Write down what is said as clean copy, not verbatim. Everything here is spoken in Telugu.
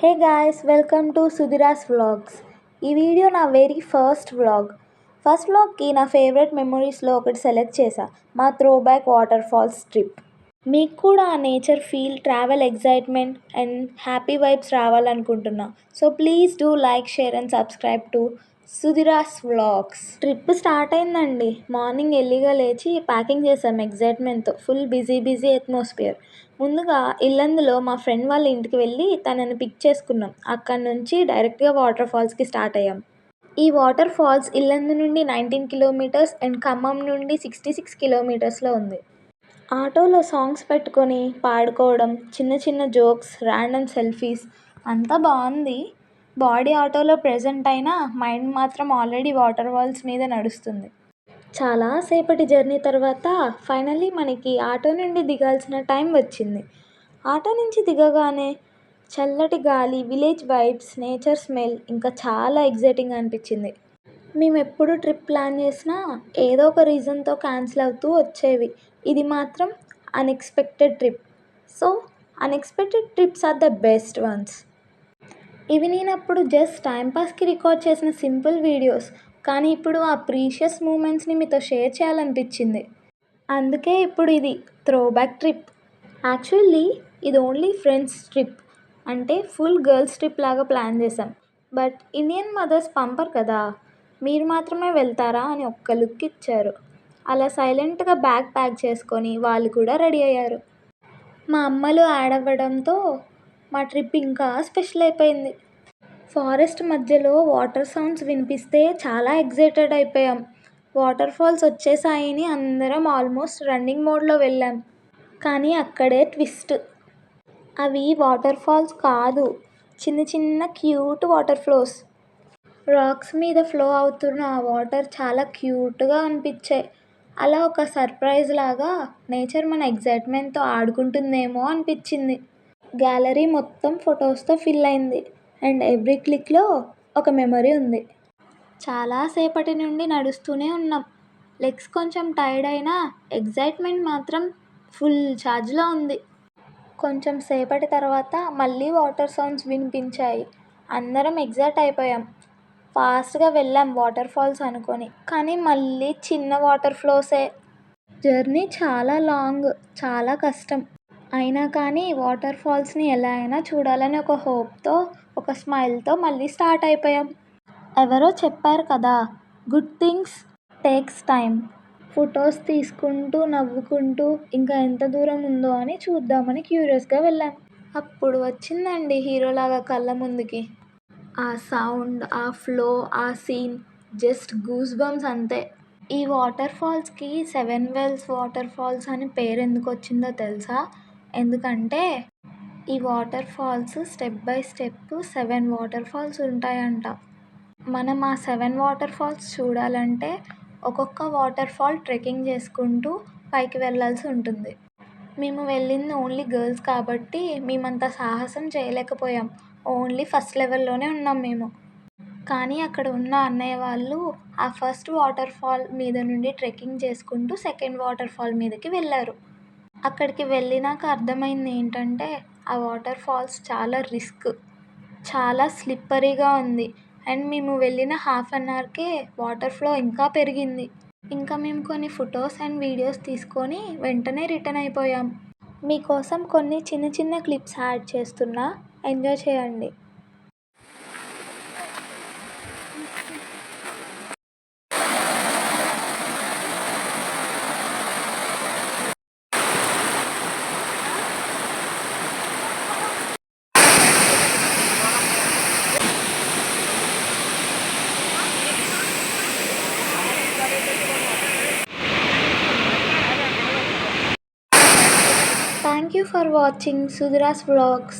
Hey guys, welcome to Sudhira's vlogs. ఈ వీడియో నా వెరీ ఫస్ట్ వ్లాగ్. ఫస్ట్ వ్లాగ్కి నా ఫేవరెట్ మెమొరీస్లో ఒకటి సెలెక్ట్ చేశా, మా throwback waterfalls trip. మీకు కూడా ఆ nature feel, travel excitement and happy vibes రావాలనుకుంటున్నా. So please do like, share and subscribe to Sudhira's vlogs. Trip start అయిందండి. మార్నింగ్ ఎర్లీగా లేచి ప్యాకింగ్ చేసాం ఎగ్జైట్మెంట్తో. Full busy atmosphere. ముందుగా ఇల్లందులో మా ఫ్రెండ్ వాళ్ళ ఇంటికి వెళ్ళి తనని పిక్ చేసుకున్నాం. అక్కడి నుంచి డైరెక్ట్గా వాటర్ ఫాల్స్కి స్టార్ట్ అయ్యాం. ఈ వాటర్ ఫాల్స్ ఇల్లందు నుండి 19 కిలోమీటర్స్ అండ్ ఖమ్మం నుండి 66 కిలోమీటర్స్లో ఉంది. ఆటోలో సాంగ్స్ పెట్టుకొని పాడుకోవడం, చిన్న చిన్న జోక్స్, ర్యాండమ్ సెల్ఫీస్, అంతా బాగుంది. బాడీ ఆటోలో ప్రెజెంట్ అయినా మైండ్ మాత్రం ఆల్రెడీ వాటర్ ఫాల్స్ మీద నడుస్తుంది. చాలా సేపటి జర్నీ తర్వాత ఫైనల్లీ మనకి ఆటో నుండి దిగాల్సిన టైం వచ్చింది. ఆటో నుంచి దిగగానే చల్లటి గాలి, విలేజ్ వైబ్స్, నేచర్ స్మెల్ ఇంకా చాలా ఎగ్జైటింగ్ అనిపించింది. మేము ఎప్పుడు ట్రిప్ ప్లాన్ చేసినా ఏదో ఒక రీజన్తో క్యాన్సిల్ అవుతూ వచ్చేవి. ఇది మాత్రం unexpected trip. So unexpected trips are the best ones. ఇవి నేను అప్పుడు జస్ట్ టైంపాస్కి రికార్డ్ చేసిన సింపుల్ వీడియోస్, కానీ ఇప్పుడు ఆ ప్రీషియస్ మూమెంట్స్ని మీతో షేర్ చేయాలనిపించింది. అందుకే ఇప్పుడు ఇది త్రో బ్యాక్ ట్రిప్. యాక్చువల్లీ ఇది ఓన్లీ ఫ్రెండ్స్ ట్రిప్, అంటే ఫుల్ గర్ల్స్ ట్రిప్ లాగా ప్లాన్ చేసాం. బట్ ఇండియన్ మదర్స్ పంపరు కదా, మీరు మాత్రమే వెళ్తారా అని ఒక్క లుక్ ఇచ్చారు. అలా సైలెంట్గా బ్యాగ్ ప్యాక్ చేసుకొని వాళ్ళు కూడా రెడీ అయ్యారు. మా అమ్మలు యాడ్ అవ్వడంతో మా ట్రిప్ ఇంకా స్పెషల్ అయిపోయింది. ఫారెస్ట్ మధ్యలో వాటర్ సౌండ్స్ వినిపిస్తే చాలా ఎగ్జైటెడ్ అయిపోయాం. వాటర్ ఫాల్స్ వచ్చేసాయని అందరం ఆల్మోస్ట్ రన్నింగ్ మోడ్లో వెళ్ళాం. కానీ అక్కడే ట్విస్ట్. అవి వాటర్ ఫాల్స్ కాదు, చిన్న చిన్న క్యూట్ వాటర్ ఫ్లోస్. రాక్స్ మీద ఫ్లో అవుతున్న ఆ వాటర్ చాలా క్యూట్గా అనిపించాయి. అలా ఒక సర్ప్రైజ్ లాగా నేచర్ మన ఎగ్జైట్మెంట్తో ఆడుకుంటుందేమో అనిపించింది. గ్యాలరీ మొత్తం ఫొటోస్తో ఫిల్ అయింది అండ్ ఎవ్రీ క్లిక్లో ఒక మెమరీ ఉంది. చాలాసేపటి నుండి నడుస్తూనే ఉన్నాం. లెగ్స్ కొంచెం టైర్డ్ అయినా ఎగ్జైట్మెంట్ మాత్రం ఫుల్ ఛార్జ్లో ఉంది. కొంచెం సేపటి తర్వాత మళ్ళీ వాటర్ సౌండ్స్ వినిపించాయి. అందరం ఎగ్జైట్ అయిపోయాం. ఫాస్ట్గా వెళ్ళాం వాటర్ ఫాల్స్ అనుకొని, కానీ మళ్ళీ చిన్న వాటర్ ఫ్లోసే. జర్నీ చాలా లాంగ్, చాలా కష్టం. అయినా కానీ వాటర్ ఫాల్స్ని ఎలా అయినా చూడాలని ఒక హోప్తో, ఒక స్మైల్తో మళ్ళీ స్టార్ట్ అయిపోయాం. ఎవరో చెప్పారు కదా, good things takes time. Photos తీసుకుంటూ, నవ్వుకుంటూ ఇంకా ఎంత దూరం ఉందో అని చూద్దామని క్యూరియస్గా వెళ్ళాం. అప్పుడు వచ్చిందండి హీరోలాగా కళ్ళ ముందుకి. ఆ సౌండ్, ఆ ఫ్లో, ఆ సీన్, జస్ట్ గూస్ బంప్స్ అంతే. ఈ వాటర్ ఫాల్స్కి 7 వెల్స్ వాటర్ ఫాల్స్ అని పేరు ఎందుకు వచ్చిందో తెలుసా? ఎందుకంటే ఈ waterfalls step by step 7 waterfalls ఉంటాయంట. మనం ఆ 7 వాటర్ ఫాల్స్ చూడాలంటే ఒక్కొక్క వాటర్ ఫాల్ ట్రెక్కింగ్ చేసుకుంటూ పైకి వెళ్ళాల్సి ఉంటుంది. మేము వెళ్ళింది ఓన్లీ గర్ల్స్ కాబట్టి మేమంత సాహసం చేయలేకపోయాం. ఓన్లీ ఫస్ట్ లెవెల్లోనే ఉన్నాం మేము. కానీ అక్కడ ఉన్న అన్నయ్య వాళ్ళు ఆ ఫస్ట్ వాటర్ ఫాల్ మీద నుండి ట్రెక్కింగ్ చేసుకుంటూ సెకండ్ వాటర్ ఫాల్ మీదకి వెళ్ళారు. అక్కడికి వెళ్ళినాక అర్థమైంది ఏంటంటే ఆ వాటర్ ఫాల్స్ చాలా రిస్క్, చాలా స్లిప్పరీగా ఉంది. అండ్ మేము వెళ్ళిన హాఫ్ అన్ అవర్కే వాటర్ ఫ్లో ఇంకా పెరిగింది. ఇంకా మేము కొన్ని ఫొటోస్ అండ్ వీడియోస్ తీసుకొని వెంటనే రిటర్న్ అయిపోయాం. మీకోసం కొన్ని చిన్న చిన్న క్లిప్స్ యాడ్ చేస్తున్నా, ఎంజాయ్ చేయండి. Thank you for watching Sudhira's vlogs.